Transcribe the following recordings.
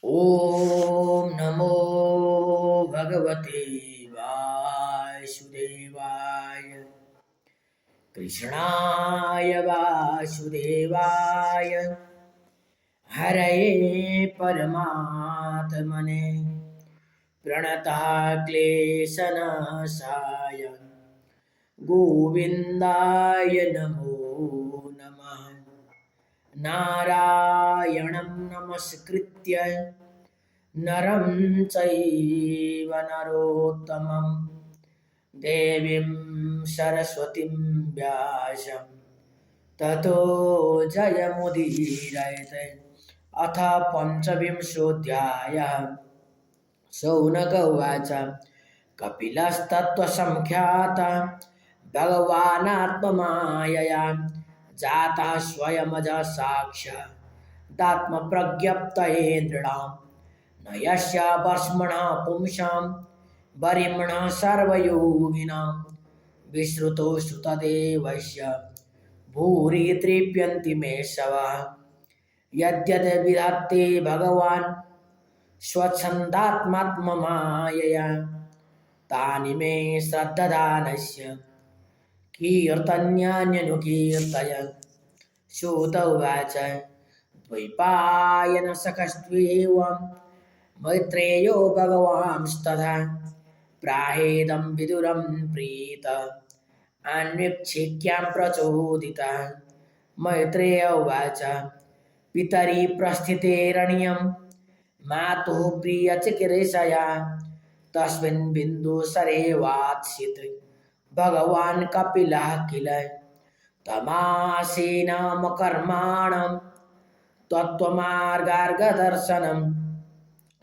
ॐ नमो भगवते वासुदेवाय कृष्णाय वासुदेवाय हरये परमात्मने प्रणतः क्लेशनाशाय गोविन्दाय नमो नमः। नारायणं नमस्कृत्य नरं चैव नरोत्तमं देवीं सरस्वतीं व्यासं ततो जयमुदीरयते। अथ पञ्चविंशोऽध्यायः। शौनक उवाच कपिलस्तत्त्वसंख्यातः भगवानात्ममायया जातः स्वयमजः साक्षादात्मप्रज्ञप्तये नृणाम् न यस्य भस्मणः पुंसां वरिमणः सर्वयोगिनां विश्रुतो श्रुतदेवस्य भूरि तृप्यन्ति मे शवः यद्यद् विधत्ते भगवान् स्वच्छन्दात्मात्ममायया तानि मे श्रद्धदानस्य कीर्तन्यान्यनुकीर्तय। सूत उवाच द्वैपायनसखस्त्वेवं मैत्रेयो भगवांस्तथा प्राहेदं विदुरं प्रीत अन्वीक्षिक्यां प्रचोदितः। मैत्रेय उवाच पितरि प्रस्थितेरण्यं मातुः प्रियचिकीर्षया तस्मिन् बिन्दुसरे वात्स्यति भगवान् कपिलः किल तमासीनामकर्माणं तत्त्वमार्गार्गदर्शनं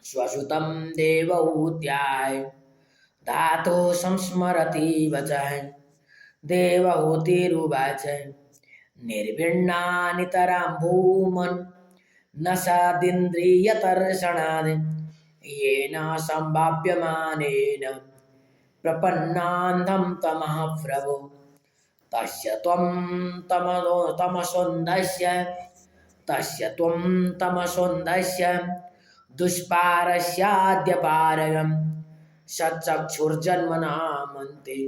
स्वसुतं देवहूत्याय धातुः संस्मरति वचः। देवहूतिरुवाच निर्भिन्नानितरां भूमन् न सादिन्द्रियतर्षणात् येन सम्भाव्यमानेन प्रपन्नान्धं तमः प्रभो तस्य त्वं तमसोन्धस्य दुष्पारस्याद्यपारगं सच्चक्षुर्जन्मनामन्ते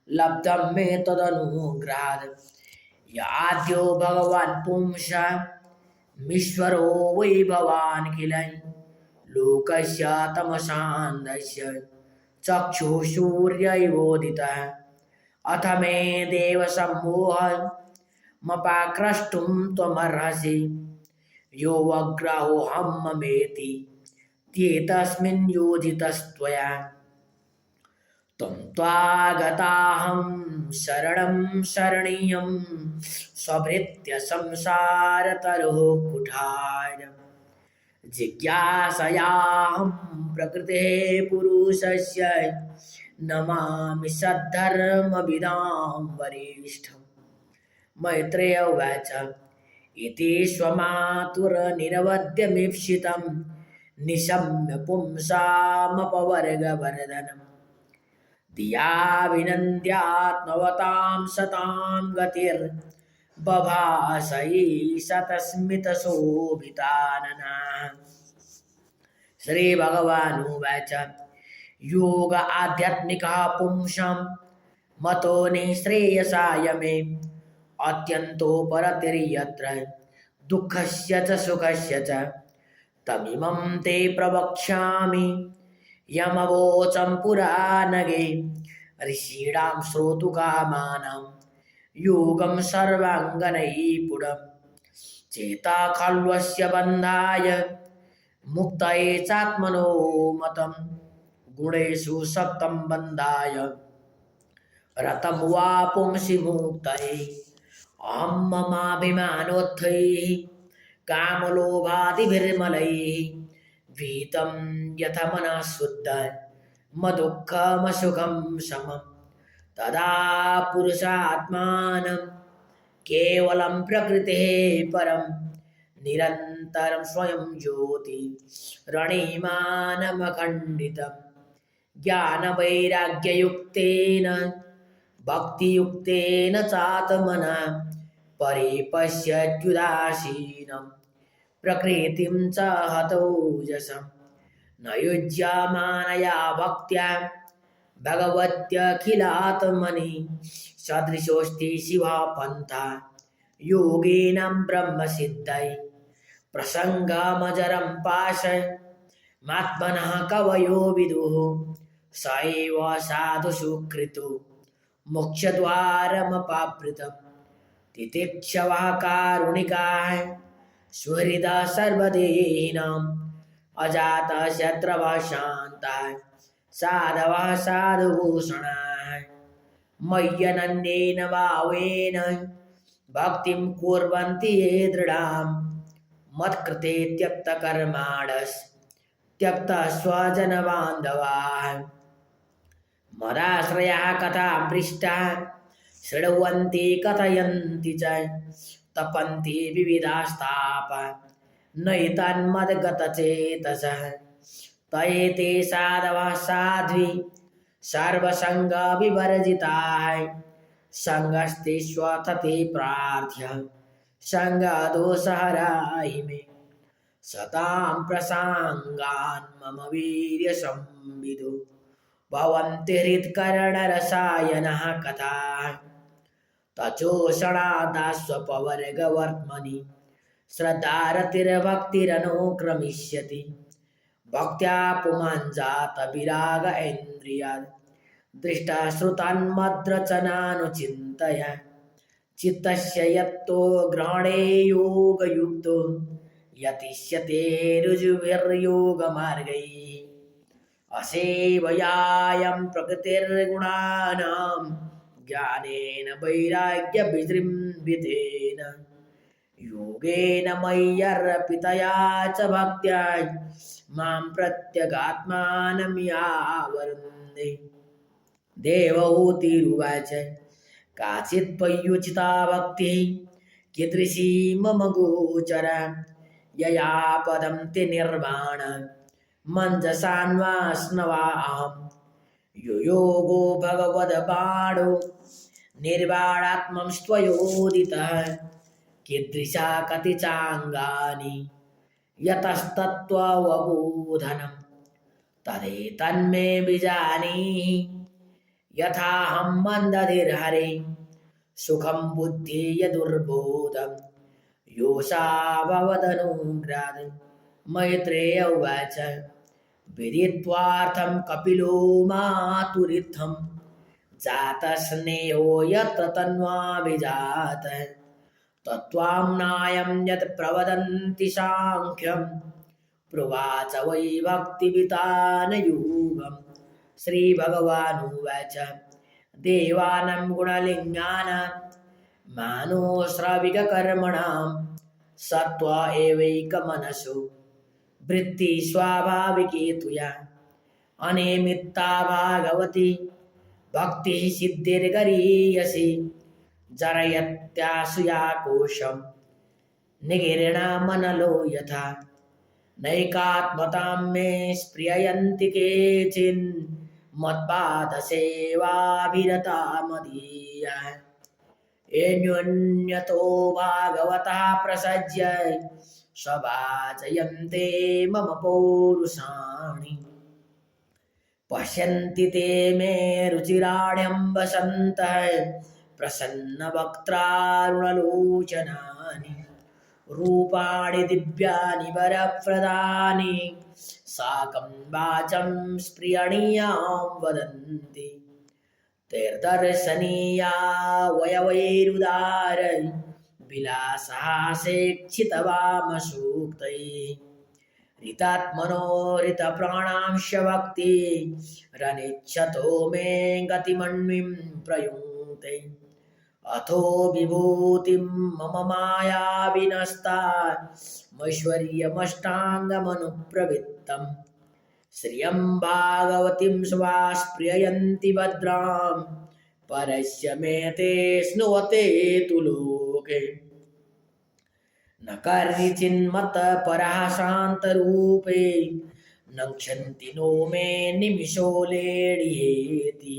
लब्धं मे तदनुग्रहात्। याद्यो भगवान् पुंसामीश्वरो वै भवान् किल लोकस्य तमसान्धस्य चक्षुः सूर्यैवोदितः। अथ मे देव सम्मोहमपाक्रष्टुं त्वमर्हसि यो वग्रहोऽहं ममेति त्येतस्मिन् योजितस्त्वया। त्वं त्वागताहं शरणं शरणीयं स्वभृत्य संसारतरोः कुठार जिज्ञासयाहं प्रकृतेः पुरुषस्य नमामि सद्धर्मविदां वरिष्ठम्। मैत्रेय उवाच इति स्वमातुरनिरवद्यमीप्सितं निशम्य पुंसामपवर्गवर्धनम् धिया विनन्द्यात्मवतां सतां गतिर्बभासयि शतस्मितशोभितानना। श्रीभगवानुवाच योग आध्यात्मिकः पुंसां मतो निःश्रेयसाय मे अत्यन्तोपरतिर्यत्र दुःखस्य च सुखस्य च तमिमं ते प्रवक्ष्यामि यमवोचं पुराणगे ऋषीणां श्रोतुकामानां योगं सर्वाङ्गनैपुणं चेता खल्वस्य बन्धाय मुक्तये चात्मनो मतं गुणेषु सक्तं बन्धाय रतं वा पुंसि मुक्तये। अहं ममाभिमानोत्थैः कामलोभादिभिर्मलैः वीतं यथ मनः शुद्ध मदुःखमसुखं समं तदा पुरुषात्मानं केवलं प्रकृतेः परं निरन्तरं स्वयं ज्योति रणीमानमखण्डितं ज्ञानवैराग्ययुक्तेन भक्तियुक्तेन चात्मना परिपश्यत्युदासीनं प्रकृतिं च हतोजसं न युज्यमानया भक्त्या भगवत्यखिलात्मनि सदृशोऽस्ति शिवः पन्था योगिनं ब्रह्मसिद्धै प्रसङ्गमजरं पाशमात्मनः कवयो विदुः स एव साधुषु कृतो मोक्षद्वारमपावृतम् तितिक्षवः कारुणिकाः सुहृदा सर्वदेहिनाम् अजातशत्रवः शान्ताः साधवः साधुभूषणाः मय्यनन्येन भावेन भक्तिं कुर्वन्ति ये दृढां मत्कृते त्यक्तस्वजनबान्धवाः मदाश्रयाः कथां पृष्टाः शृण्वन्ति कथयन्ति च तपन्ति विविधास्तापा नैतान्मद्गतचेतसः तयेते साधवः साध्वी सर्वसङ्गविवर्जिताः सङ्गस्ते स्वतते प्रार्थ्य सङ्गदोषहराहि मे सतां प्रसाङ्गान् मम वीर्यसंविदो भवन्ति हृत्कर्णरसायनः कथाः तचोषणादास्वपवर्गवर्त्मनि श्रद्धारतिर्भक्तिरनुक्रमिष्यति भक्त्या पुमाञ्जात विराग इन्द्रियात् दृष्टा श्रुतान्मद्रचनानुचिन्तय चित्तस्य यत्तो ग्रहणे योगयुक्तो यतिष्यते ऋजुभिर्योगमार्गैः असेवयायं प्रकृतिर्गुणानां ज्ञानेन वैराग्यविजृम्भितेन योगेन मय्यर्पितया च भक्त्या मां प्रत्यगात्मानं यावरुन्धे देवहूतिरुवाच काचित् पयुचिता भक्तिः कीदृशी मम गोचरा यया पदं ते निर्वाण मञ्जसान्वास्नवाहं यो योगो भगवद्बाणो निर्वाणात्मं स्वयोदितः कीदृशा कति चाङ्गानि यतस्तत्त्ववबोधनं तदेतन्मे विजानीहि यथाहं मन्दधिर्हरे सुखं बुद्धि यदुर्बोधं योषाववदनुग्राद मैत्रेय उवाच विदित्वार्थं कपिलो मातुरित्थं जातस्नेहो यत्र तन्वाभिजातः तत्त्वाम्नायं यत् प्रवदन्ति साङ्ख्यं प्रुवाच वै भक्तिवितानयोगम् श्रीभगवानुवाच देवानां गुणलिङ्गानां मानोश्रविककर्मणां सत्त्व एवैकमनसो वृत्ति स्वाभाविकी तुया अनिमित्ता भागवती भक्तिः सिद्धिर्गरीयसी जरयत्याशुया कोशं निगीर्णामनलो यथा नैकात्मतां मे स्पृहयन्ति केचिन् मत्पादसेवाभिरता मदीया येऽन्योन्यतो भागवतः प्रसज्य स्वभाजयन्ते मम पौरुषाणि पश्यन्ति ते मे रुचिराढ्यं वसन्तः प्रसन्नवक्त्रारुणलोचनानि रूपाणि दिव्यानि वरप्रदानि साकं वाचं स्पृहणीयां वदन्ति तैर्दर्शनीया वयवैरुदारैः विलासहासेक्षितवामसूक्तैः ऋतात्मनो ऋतप्राणांश भक्तिरनिच्छतो मे गतिमन्वीं प्रयुङ्क्ते अथो विभूतिं मम माया विनस्ता मैश्वर्यमष्टाङ्गमनुप्रवृत्तं श्रियं भागवतीं स्वास्पृहयन्ति भद्रां परस्य मे ते स्नुवते तु लोके न कर्हिचिन्मत्परः शान्तरूपे न क्षन्ति नो मे निमिषो लेढ्येति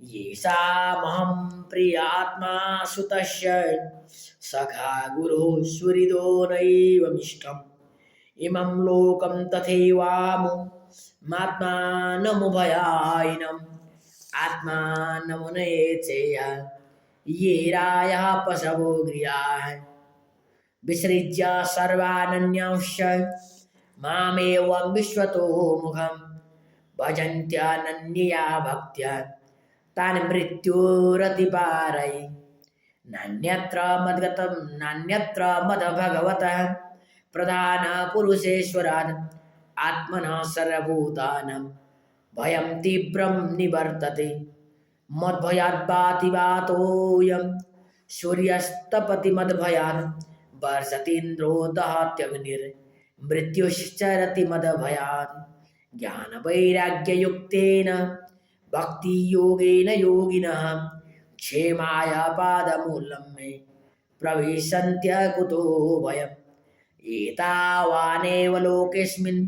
येषामहं प्रियात्मा सुतस्य सखा गुरुः सुहृदो नैवमिष्टम् इमं लोकं तथैवामुमात्मानमुभयायिनम् आत्मानमुनये चेय ये रायः पशवो गृहाः विसृज्य सर्वानन्यांश्च मामेवं विश्वतो मुखं भजन्त्यनन्यया भक्त्या तान् मृत्योरतिपारये नान्यत्र मद्गतं नान्यत्र मद्भगवतः प्रधानपुरुषेश्वरात् आत्मनः सर्वभूतानां भयं तीव्रं निवर्तते मद्भयाद्वातिवातोऽयं सूर्यस्तपति मद्भयात् वर्षतीन्द्रो दहत्यग्निर्मृत्युश्चरति मद्भयात् ज्ञानवैराग्ययुक्तेन भक्तियोगेन योगिनः क्षेमाय पादमूलं मे प्रविशन्त्यकुतो भयम् एतावानेव लोकेऽस्मिन्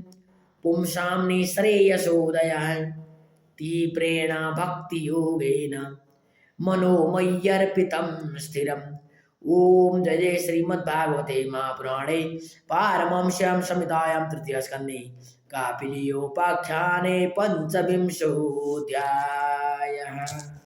पुंसां निःश्रेयसोदयः तीव्रेण भक्तियोगेन मनोमय्यर्पितं स्थिरम् ओम जय जय श्रीमद्भागवते महापुराणे पारमहंस्यां संहितायां तृतीयस्कन्धे कापिलीयोपाख्याने पंचविंशोऽध्यायः।